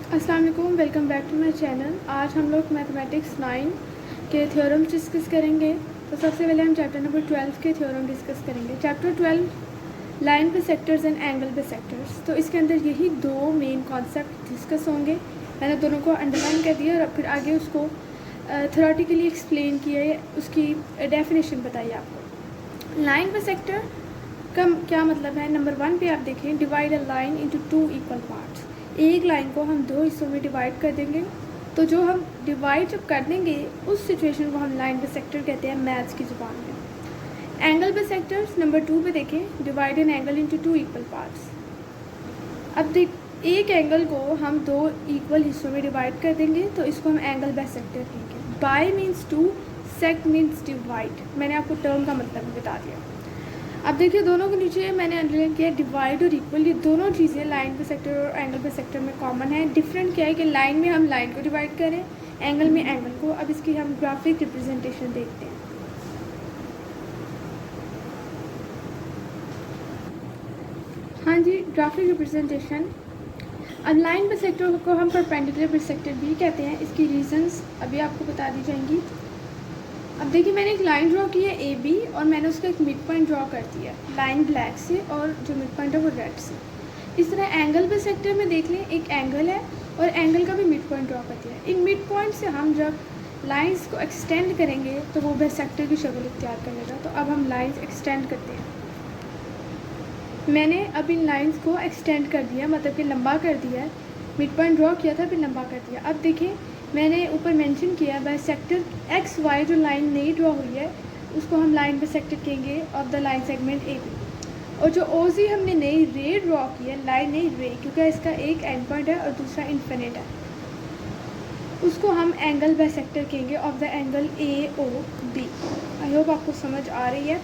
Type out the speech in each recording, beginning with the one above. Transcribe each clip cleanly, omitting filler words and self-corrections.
अस्सलाम वालेकुम, welcome back to my channel. आज हम लोग मैथमेटिक्स 9 के थ्योरम्स डिस्कस करेंगे। तो सबसे पहले हम चैप्टर नंबर 12 के थ्योरम डिस्कस करेंगे। Chapter 12 line bisectors and angle bisectors. तो इसके अंदर यही दो मेन कॉन्सेप्ट डिस्कस होंगे। मैंने दोनों को अंडरलाइन कर दिया और फिर आगे उसको थ्योरेटिकली एक्सप्लेन किया है, उसकी डेफिनेशन बताई आपको। लाइन बाइसेक्टर का क्या मतलब है? नंबर 1 पे आप देखें, divide a line into 2 equal parts. एक लाइन को हम दो हिस्सों में डिवाइड कर देंगे, तो जो हम डिवाइड जब कर देंगे उस सिचुएशन को हम लाइन बाइसेक्टर कहते हैं मैथ्स की ज़ुबान में। एंगल बाइसेक्टर्स नंबर 2 पे देखें, divide an angle into 2 equal parts. अब देख, एक एंगल को हम दो इक्वल हिस्सों में डिवाइड कर देंगे तो इसको हम एंगल बाइसेक्टर कहेंगे। Bi means two, sect means divide. मैंने आपको टर्म का मतलब भी बता दिया। अब देखिए, दोनों के नीचे मैंने अंडरलाइन किया डिवाइड और इक्वल। ये दोनों चीज़ें लाइन बाइसेक्टर और एंगल बाइसेक्टर में कॉमन है। डिफरेंट क्या है कि लाइन में हम लाइन को डिवाइड करें, एंगल में एंगल को। अब इसकी हम ग्राफिक रिप्रेजेंटेशन देखते हैं। हाँ जी, ग्राफिक रिप्रेजेंटेशन। अब लाइन बाइसेक्टर को हम परपेंडिकुलर बाइसेक्टर भी कहते हैं। इसकी रीजंस अभी आपको बता दी जाएंगी। अब देखिए, मैंने एक लाइन ड्रॉ की है ए बी, और मैंने उसका एक मिड पॉइंट ड्रॉ कर दिया है लाइन ब्लैक से, और जो मिड पॉइंट है वो रेड से। इस तरह एंगल बाइसेक्टर में देख लें, एक एंगल है और एंगल का भी मिड पॉइंट ड्रॉ कर दिया है। इन मिड पॉइंट से हम जब लाइंस को एक्सटेंड करेंगे तो वो बाइसेक्टर की शक्ल इख्तियार कर लेगा। तो अब हम लाइंस एक्सटेंड करते हैं। मैंने अब इन लाइंस को एक्सटेंड कर दिया, मतलब कि लंबा कर दिया है। मिड पॉइंट ड्रॉ किया था, फिर लंबा कर दिया। अब देखिए, मैंने ऊपर मेंशन किया बाइसेक्टर एक्स वाई जो लाइन नई ड्रॉ हुई है उसको हम लाइन बाइसेक्टर कहेंगे of the line segment A B. और जो ओ जी हमने नई रे ड्रॉ की है, लाइन नई रे, क्योंकि इसका एक एंड पॉइंट है और दूसरा इन्फिनिट है, उसको हम एंगल बाइसेक्टर कहेंगे of the angle A O B. I hope आपको समझ आ रही है।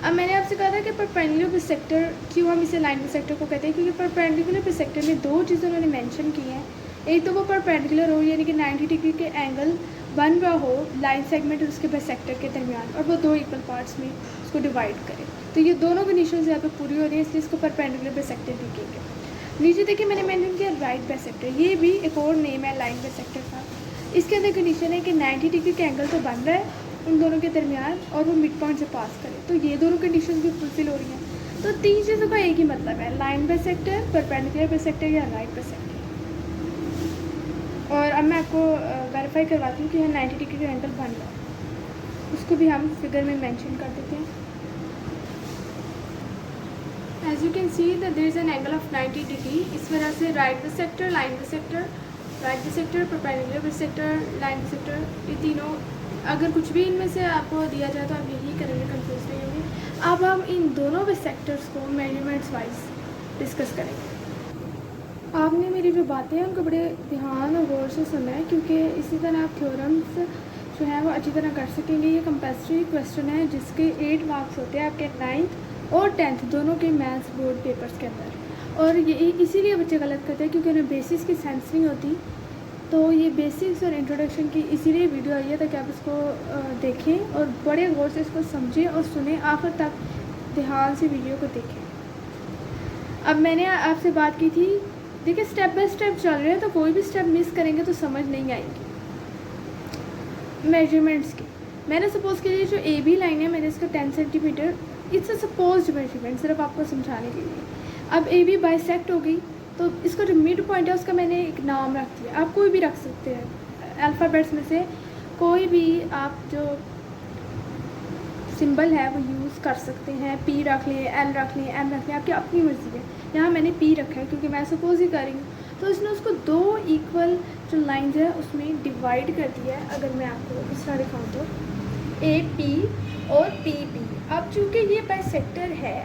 अब मैंने आपसे कहा था कि परपेंडिकुलर बाइसेक्टर, क्यों हम इसे लाइन बाइसेक्टर को कहते हैं? क्योंकि परपेंडिकुलर बाइसेक्टर में दो चीज़ें उन्होंने मेंशन की हैं। एक तो वो परपेंडिकुलर हो, यानी कि 90 डिग्री के एंगल बन रहा हो लाइन सेगमेंट और उसके बाइसेक्टर के दरमियान, और वो दो इक्वल पार्ट्स में उसको डिवाइड करे। तो ये दोनों कंडीशंस यहाँ पे पूरी हो रही है, इसलिए इसको परपेंडिकुलर बाइसेक्टर भी कहेंगे। नीचे देखिए, मैंने मेंशन किया राइट बाइसेक्टर। ये भी एक और नेम है लाइन बाइसेक्टर का। इसके अंदर कंडीशन है कि 90 डिग्री का एंगल तो बन रहा है उन दोनों के दरमियान, और वो मिड पॉइंट से पास करे। तो ये दोनों कंडीशंस भी फुलफिल हो रही हैं। तो तीन चीज़ों का एक ही मतलब है, लाइन बाइसेक्टर, परपेंडिकुलर बाइसेक्टर या राइट बाइसेक्टर। और अब मैं आपको वेरीफाई करवाती हूँ कि यहाँ 90 डिग्री का एंगल बन रहा है, उसको भी हम फिगर में मेंशन कर देते हैं। As you can see that there is an angle of 90 degree. इस वजह से right bisector, line bisector, right bisector, perpendicular bisector, line bisector, ये तीनों, अगर कुछ भी इनमें से आपको दिया जाए तो आप यही करेंगे, कंफ्यूज नहीं होंगे। अब हम इन दोनों बाइसेक्टर्स को मेजरमेंट्स वाइज डिस्कस करेंगे। आपने मेरी जो बातें हैं उनको बड़े ध्यान और गौर से सुना है, क्योंकि इसी तरह आप थ्योरम्स जो हैं वो अच्छी तरह कर सकेंगे। ये कंपल्सरी क्वेश्चन है जिसके 8 मार्क्स होते हैं आपके 9th और 10th दोनों के मैथ्स बोर्ड पेपर्स के अंदर। और ये इसीलिए बच्चे गलत करते हैं क्योंकि उन्हें बेसिक्स की सेंस नहीं होती। तो ये बेसिक्स और इंट्रोडक्शन की इसीलिए वीडियो आई है ताकि आप इसको देखें और बड़े गौर से इसको समझें और सुने, आखिर तक ध्यान से वीडियो को देखें। अब मैंने आपसे बात की थी, देखिए स्टेप बाय स्टेप चल रहे हैं, तो कोई भी स्टेप मिस करेंगे तो समझ नहीं आएंगी मेजरमेंट्स की। मैंने सपोज के लिए जो ए बी लाइन है, मैंने इसका 10 centimetre, it's a supposed measurement, सिर्फ आपको समझाने के लिए। अब ए बी बाइसेक्ट हो गई, तो इसका जो मिड पॉइंट है उसका मैंने एक नाम रख दिया। आप कोई भी रख सकते हैं, अल्फ़ाबेट्स में से कोई भी आप जो सिंबल है वो यूज़ कर सकते हैं। पी रख लें, एल रख लें, एम रख लें, आपकी अपनी मर्ज़ी है। यहाँ मैंने पी रखा है क्योंकि मैं सपोज ही कर रही हूँ। तो इसने उसको दो इक्वल जो लाइंस है उसमें डिवाइड कर दिया है। अगर मैं आपको इस तरह दिखाऊँ तो ए पी और पी बी। अब चूँकि ये बाइसेक्टर है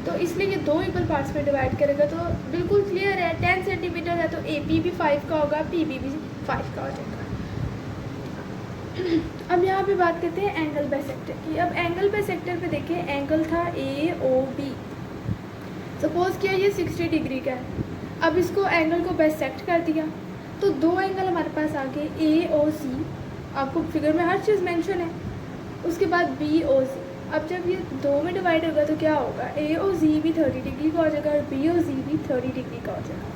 तो इसलिए ये दो इक्वल पार्ट्स में डिवाइड करेगा, तो बिल्कुल क्लियर है। 10 सेंटीमीटर है तो ए पी भी 5 का होगा, पी बी भी 5 का हो जाएगा। अब यहाँ पे बात करते हैं एंगल बाइसेक्टर की। अब एंगल बाइसेक्टर पे देखिए, एंगल था ए ओ बी, सपोज किया ये 60 डिग्री का है। अब इसको एंगल को बाइसेक्ट कर दिया तो दो एंगल हमारे पास आ गए, ए ओ सी, आपको फिगर में हर चीज़ मेंशन है। उसके बाद बी ओ सी। अब जब ये दो में डिवाइड होगा तो क्या होगा, ए ओ जी भी 30 डिग्री का हो जाएगा और बी ओ जी भी 30 डिग्री का हो जाएगा।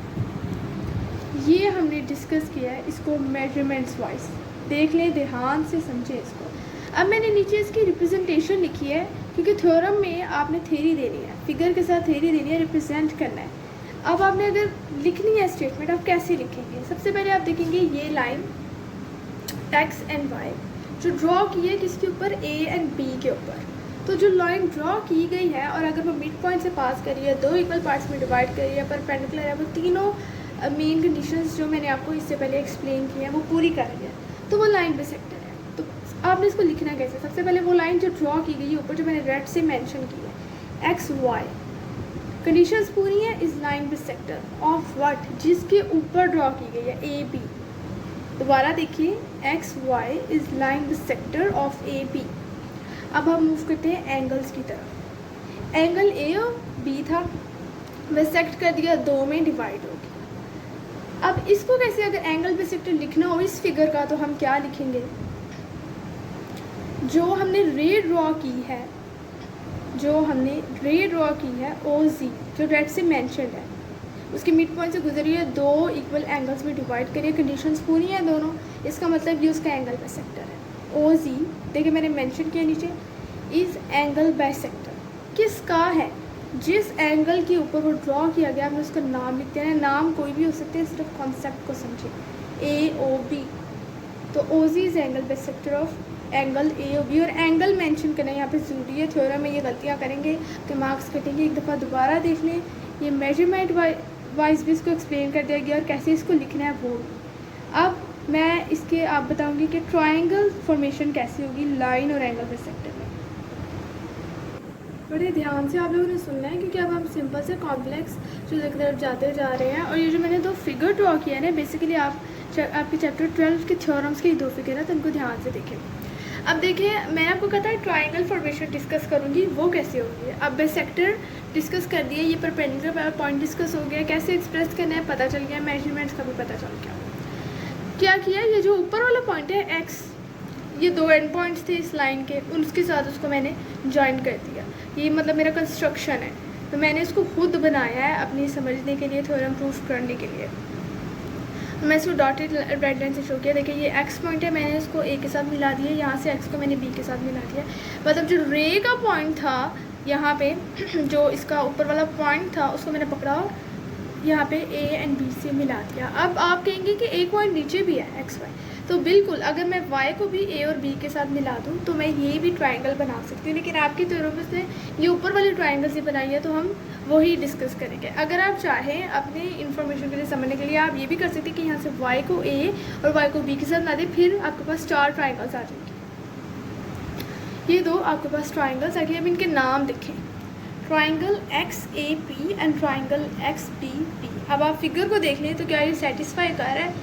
ये हमने डिस्कस किया है, इसको मेजरमेंट्स वाइज देख लें, ध्यान से समझें इसको। अब मैंने नीचे इसकी रिप्रेजेंटेशन लिखी है, क्योंकि थ्योरम में आपने थ्योरी देनी है, फिगर के साथ थ्योरी देनी है, रिप्रेजेंट करना है। अब आपने अगर लिखनी है स्टेटमेंट, आप कैसे लिखेंगे? सबसे पहले आप देखेंगे ये लाइन एक्स एंड वाई जो ड्रॉ की है किसके ऊपर, ए एंड बी के ऊपर। तो जो लाइन ड्रॉ की गई है और अगर वो मिड पॉइंट से पास करी है, दो इक्वल पार्ट्स में डिवाइड करी है, परपेंडिकुलर है, वो तीनों मेन कंडीशंस जो मैंने आपको इससे पहले एक्सप्लेन की है वो पूरी कर रही है, तो वो लाइन बाइसेक्टर है। तो आपने इसको लिखना कैसे? सबसे पहले वो लाइन जो ड्रॉ की गई है ऊपर, जो मैंने रेड से मेंशन की है, एक्स वाई कंडीशंस पूरी है, is line bisector of what, जिसके ऊपर ड्रॉ की गई है, ए बी। दोबारा देखिए, X Y is line bisector of A B. अब हम मूव करते हैं एंगल्स की तरफ। एंगल ए और बी था, बाइसेक्ट कर दिया, दो में डिवाइड हो गया। अब इसको कैसे, अगर एंगल बाइसेक्टर लिखना हो इस फिगर का, तो हम क्या लिखेंगे? जो हमने रे ड्रॉ की है, ओ जी जो रेड से मेंशन्ड है, उसकी मिड पॉइंट से गुजरी है, दो इक्वल एंगल्स में डिवाइड करिए, कंडीशंस पूरी हैं दोनों, इसका मतलब ये उसका एंगल बाइसेक्टर है। ओ जी देखिए मैंने मेंशन किया नीचे, इज एंगल बाइसेक्टर किसका है? जिस एंगल के ऊपर वो ड्रॉ किया गया, हमें उसका नाम लिखते हैं, नाम कोई भी हो सकते हैं, सिर्फ कॉन्सेप्ट को समझिए, ए ओ बी। तो O G is angle bisector of angle A O B. और एंगल मेंशन करना यहाँ पे ज़रूरी है, थ्योरम में ये गलतियाँ करेंगे कि मार्क्स कटेंगे। एक दफ़ा दोबारा देख लें, ये मेजरमेंट वाइज भी इसको एक्सप्लेन कर दिया गया और कैसे इसको लिखना है वो। अब मैं इसके आप बताऊंगी कि ट्रायंगल फॉर्मेशन कैसे होगी लाइन और एंगल बाइसेक्टर में। बड़े ध्यान से आप लोगों ने सुनना है, क्योंकि अब हम सिंपल से कॉम्प्लेक्स चीज़ों की तरफ जाते जा रहे हैं। और ये जो मैंने दो फिगर ड्रॉ किया है ना, बेसिकली आपके चैप्टर 12 के थ्योरम्स के दो फिगर है, तो उनको ध्यान से देखें। अब देखिए, मैंने आपको कहा था ट्रायंगल फॉर्मेशन डिस्कस करूँगी, वो कैसे होगी। अब बाइसेक्टर डिस्कस कर दिए, ये परपेंडिकुलर पॉइंट डिस्कस हो गया, कैसे एक्सप्रेस करना है पता चल गया, मेजरमेंट्स का भी पता चल गया। क्या किया, ये जो ऊपर वाला पॉइंट है एक्स, ये दो एंड पॉइंट्स थे इस लाइन के, उसके साथ उसको मैंने जॉइन कर दिया। ये मतलब मेरा कंस्ट्रक्शन है, तो मैंने इसको खुद बनाया है अपनी समझने के लिए, थ्योरम प्रूफ करने के लिए। तो मैं इसको डॉटेड रेड लाइन से शो किया। देखिए ये एक्स पॉइंट है, मैंने इसको ए के साथ मिला दिया, यहाँ से एक्स को मैंने बी के साथ मिला दिया। मतलब जो रे का पॉइंट था यहाँ पे, जो इसका ऊपर वाला पॉइंट था, उसको मैंने पकड़ा और यहाँ पे ए एंड बी से मिला दिया। अब आप कहेंगे कि एक पॉइंट नीचे भी है एक्स वाई, तो बिल्कुल अगर मैं y को भी a और b के साथ मिला दूँ तो मैं ये भी ट्रायंगल बना सकती हूँ। लेकिन आपकी थ्योरम से ये ऊपर वाली ट्रायंगल से बनाई है, तो हम वही डिस्कस करेंगे। अगर आप चाहें अपने इन्फॉर्मेशन के लिए समझने के लिए, आप ये भी कर सकते हैं कि यहाँ से y को a और y को b के साथ मिला दें, फिर आपके पास चार ट्राइंगल्स आ जाएंगे। ये दो आपके पास ट्राइंगल्स आ गए। अब इनके नाम देखें, triangle X A P and triangle X B P. अब आप फिगर को देख लें तो क्या ये सेटिस्फाई कर रहा है?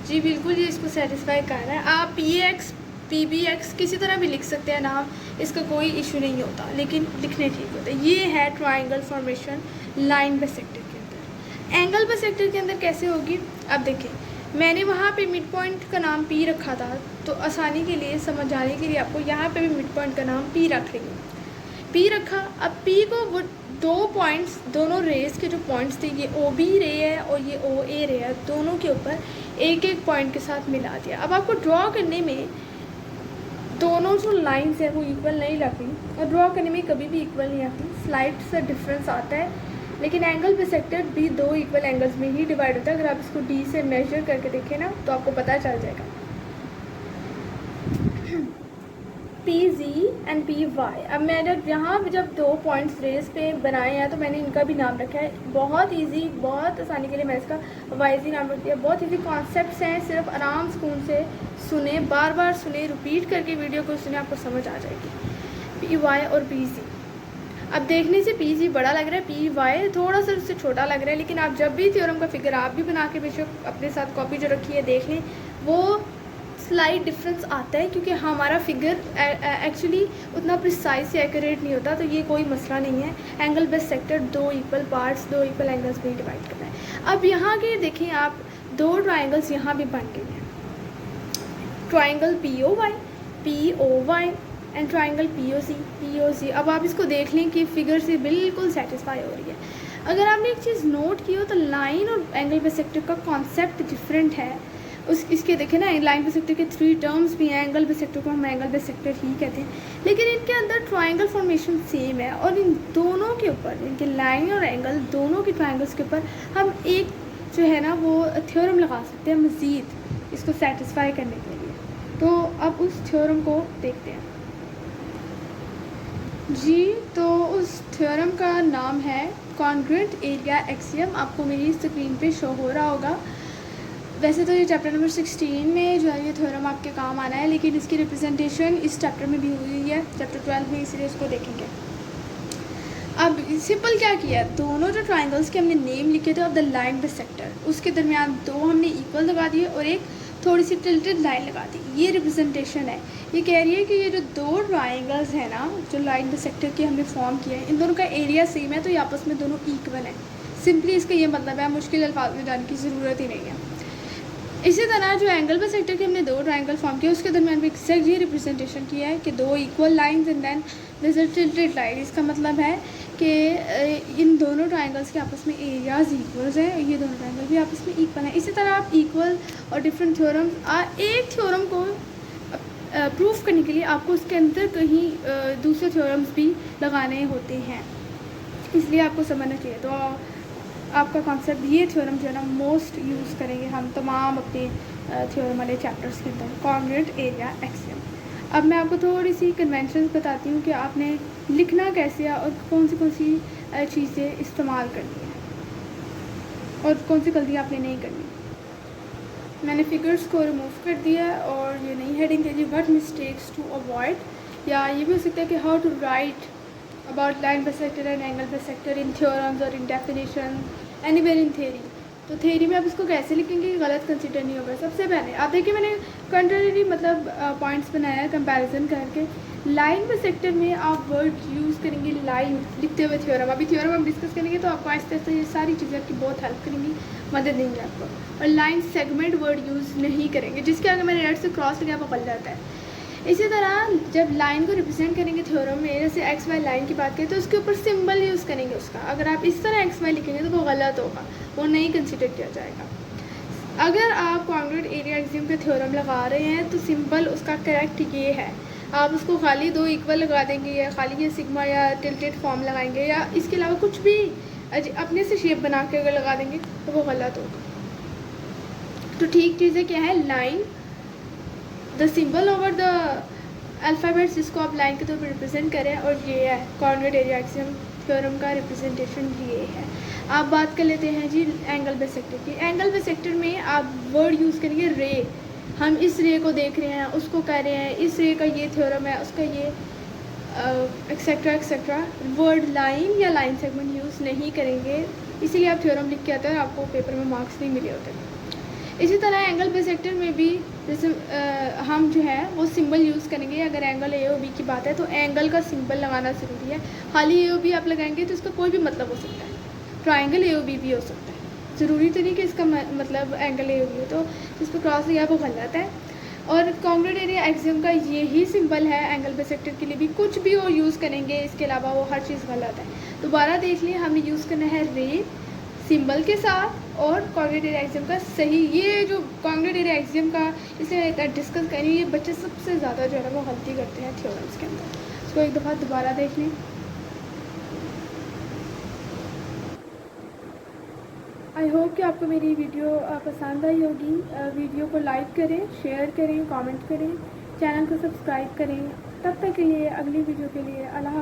जी बिल्कुल, ये इसको सेटिस्फाई कर रहा है। आप P X P B X किसी तरह भी लिख सकते हैं नाम, इसका कोई इशू नहीं होता, लेकिन लिखने ठीक होता है। ये है ट्राइंगल फॉर्मेशन लाइन बाइसेक्टर के अंदर। एंगल बाइसेक्टर के अंदर कैसे होगी? अब देखिए, मैंने वहाँ पे मिड पॉइंट का नाम पी रखा था, तो आसानी के लिए समझाने के लिए आपको यहाँ पे भी मिड पॉइंट का नाम पी रख लेंगे। पी रखा, अब पी को वो दो पॉइंट्स, दोनों रेस के जो पॉइंट्स थे, ये ओ बी रे है और ये ओ ए रे है, दोनों के ऊपर एक एक पॉइंट के साथ मिला दिया। अब आपको ड्रॉ करने में दोनों जो लाइंस है वो इक्वल नहीं लगती, और ड्रॉ करने में कभी भी इक्वल नहीं आती, स्लाइट सा डिफरेंस आता है। लेकिन एंगल बाइसेक्टर भी दो इक्वल एंगल्स में ही डिवाइड होता है। अगर आप इसको डी से मेजर करके देखें ना, तो आपको पता चल जाएगा। P G and P Y. अब मैंने यहाँ जब दो पॉइंट्स रेस पे बनाए हैं, तो मैंने इनका भी नाम रखा है। बहुत इजी, बहुत आसानी के लिए मैं इसका वाई जी नाम रख दिया। बहुत इजी कॉन्सेप्ट्स हैं, सिर्फ आराम सुकून से सुने, बार बार सुने, रिपीट करके वीडियो को सुने, आपको समझ आ जाएगी। पी वाई और पी जी। अब देखने से पी जी बड़ा लग रहा है, पी वाई थोड़ा सा उससे छोटा लग रहा है, लेकिन आप जब भी थ्योरम का फिगर आप भी बना के बेशक अपने साथ कॉपी जो रखी है देख लें, वो स्लाइट डिफरेंस आता है, क्योंकि हमारा फिगर एक्चुअली उतना प्रिसाइज या एक्यूरेट नहीं होता। तो ये कोई मसला नहीं है। एंगल बाइसेक्टर दो इक्वल पार्ट्स, दो इक्वल एंगल्स में डिवाइड करना है। अब यहाँ के देखें आप, दो ट्राइंगल्स यहाँ भी बन गए हैं, triangle P O Y and triangle P O C. अब आप इसको देख लें कि फिगर से बिल्कुल सेटिस्फाई हो रही है। अगर आपने एक चीज़ नोट की हो तो लाइन और एंगल बाइसेक्टर का कॉन्सेप्ट डिफरेंट है। इसके देखें ना, लाइन बाइसेक्टर के 3 टर्म्स भी हैं, एंगल बाइसेक्टर को हम एंगल बाइसेक्टर ही कहते हैं, लेकिन इनके अंदर ट्रायंगल फॉर्मेशन सेम है। और इन दोनों के ऊपर, इनके लाइन और एंगल दोनों के ट्रायंगल्स के ऊपर हम एक जो है ना वो थ्योरम लगा सकते हैं मज़ीद इसको सेटिस्फाई करने के लिए। तो अब उस थ्योरम को देखते हैं जी। तो उस थ्योरम का नाम है कॉन्ग्रुएंट एरिया एक्सियम। आपको मेरी स्क्रीन पे शो हो रहा होगा। वैसे तो ये चैप्टर नंबर 16 में जो है ये थ्योरम आपके काम आना है, लेकिन इसकी रिप्रेजेंटेशन इस चैप्टर में भी हुई है, चैप्टर 12 में, इसलिए इसको देखेंगे। अब सिंपल क्या किया, दोनों जो ट्राइंगल्स के हमने नेम लिखे थे ऑफ द लाइन बाइसेक्टर, उसके दरमियान 2 हमने इक्वल लगा दिए और एक थोड़ी सी टिल्टेड लाइन लगा दी। ये रिप्रेजेंटेशन है। ये कह रही है कि ये जो 2 ट्राइंगल्स हैं ना, जो लाइन बाइसेक्टर के हमने फॉर्म किया है, इन दोनों का एरिया सेम है, तो ये आपस में दोनों इक्वल है। सिंपली इसका ये मतलब है, मुश्किल अल्फाज में जाने की ज़रूरत ही नहीं है। इसी तरह जो एंगल बाइसेक्टर के हमने 2 ट्राइंगल फॉर्म किया, उसके दरमियान भी एक्जैक्ट ये रिप्रेजेंटेशन किया है कि 2 equal lines and then this is tilted line. इसका मतलब है कि इन दोनों ट्राइंगल्स के आपस में एरियाज इक्वल्स हैं, ये दोनों ट्राइंगल भी आपस में इक्वल हैं। इसी तरह आप इक्वल और डिफरेंट थ्योरम, एक थ्योरम को प्रूफ करने के लिए आपको उसके अंदर कहीं दूसरे थ्योरम्स भी लगाने होते हैं, इसलिए आपको समझना चाहिए। तो आपका कॉन्सेप्ट, ये थ्योरम जो है ना मोस्ट यूज़ करेंगे हम तमाम अपने थ्योरम वाले चैप्टर्स के अंदर, कॉन्ग्रुएंट एरिया एक्सियम। अब मैं आपको थोड़ी सी कन्वेंशंस बताती हूँ कि आपने लिखना कैसे है और कौन सी चीज़ें इस्तेमाल करनी है और कौन सी गलती आपने नहीं करनी। मैंने फिगर्स को रिमूव कर दिया है और ये नई हेडिंग दे दी, व्हाट मिस्टेक्स टू अवॉइड, या ये भी हो सकता है कि how to write about line bisector and angle bisector in theorems और in definition anywhere in theory. तो थ्योरी में आप इसको कैसे लिखेंगे कि गलत कंसिडर नहीं होगा। सबसे पहले आप देखिए, मैंने कंट्रारी मतलब पॉइंट्स बनाया है कंपैरिजन करके। लाइन बाइसेक्टर में आप वर्ड यूज़ करेंगे लाइन लिखते हुए थ्योरम। अभी थ्योरम हम डिस्कस करेंगे तो आपको आहिस्ते आहिस्ते ये सारी चीज़ें आपकी बहुत हेल्प करेंगी, मदद देंगी आपको। और लाइन सेगमेंट वर्ड यूज़ नहीं करेंगे, जिसके आगे मैंने रेड से क्रॉस लगा वो गल जाता है। इसी तरह जब लाइन को रिप्रेजेंट करेंगे थ्योरम में, जैसे एक्स वाई लाइन की बात करें तो उसके ऊपर सिंबल यूज़ करेंगे उसका। अगर आप इस तरह एक्स वाई लिखेंगे तो वो गलत होगा, वो नहीं कंसिडर किया जाएगा। अगर आप कॉन्ग्रुएंट एरिया एक्सियम का थ्योरम लगा रहे हैं तो सिंबल उसका करेक्ट ये है, आप उसको खाली 2 इक्वल लगा देंगे या खाली ये सिग्मा या टिल्टेड फॉर्म लगाएंगे या इसके अलावा कुछ भी अपने से शेप बना के अगर लगा देंगे तो वो गलत होगा। तो ठीक चीज़ें क्या है, line the symbol over the alphabets जिसको आप लाइन के तौर पर रिप्रेजेंट करें, और ये है कॉन्ग्रुएंट एरिया एक्सियम थ्योरम का रिप्रेजेंटेशन ये है। आप बात कर लेते हैं जी एंगल बाइसेक्टर की। एंगल बाइसेक्टर में आप वर्ड यूज़ करेंगे रे। हम इस रे को देख रहे हैं, उसको कह रहे हैं, इस रे का ये थ्योरम है, उसका ये एक्सेट्रा एक्सेट्रा। वर्ड लाइन या लाइन सेगमेंट यूज़ नहीं करेंगे, इसीलिए आप थ्योरम लिख के आते हैं और आपको पेपर में मार्क्स नहीं मिले होते। इसी तरह एंगल बाइसेक्टर में भी जैसे हम जो है वो सिंबल यूज़ करेंगे। अगर एंगल ए ओ बी की बात है तो एंगल का सिंबल लगाना ज़रूरी है। खाली ए ओ बी आप लगाएंगे तो इसका कोई भी मतलब हो सकता है, ट्राइंगल ए ओ बी भी हो सकता है, ज़रूरी तो नहीं कि इसका मतलब एंगल ए ओ बी हो। तो जिस पर क्रॉस लिया वो गलत है। और कॉन्ग्रुएंट एरिया एक्सियम का यही सिंबल है एंगल बाइसेक्टर के लिए भी, कुछ भी और यूज़ करेंगे इसके अलावा वो हर चीज़ गलत है। दोबारा देख लिए, हमने यूज़ करना है रे सिंबल के साथ और कॉन्ग्रुएंट एरिया एक्सियम का सही। ये जो कॉन्ग्रुएंट एरिया एक्सियम का इसलिए डिस्कस करें, ये बच्चे सबसे ज़्यादा जो है ना वो गलती करते हैं थ्योरम्स के अंदर। इसको एक दफ़ा दोबारा देख लें। आई होप कि आपको मेरी वीडियो पसंद आई होगी। वीडियो को लाइक करें, शेयर करें, कमेंट करें, चैनल को सब्सक्राइब करें। तब तक के लिए, अगली वीडियो के लिए अल्लाह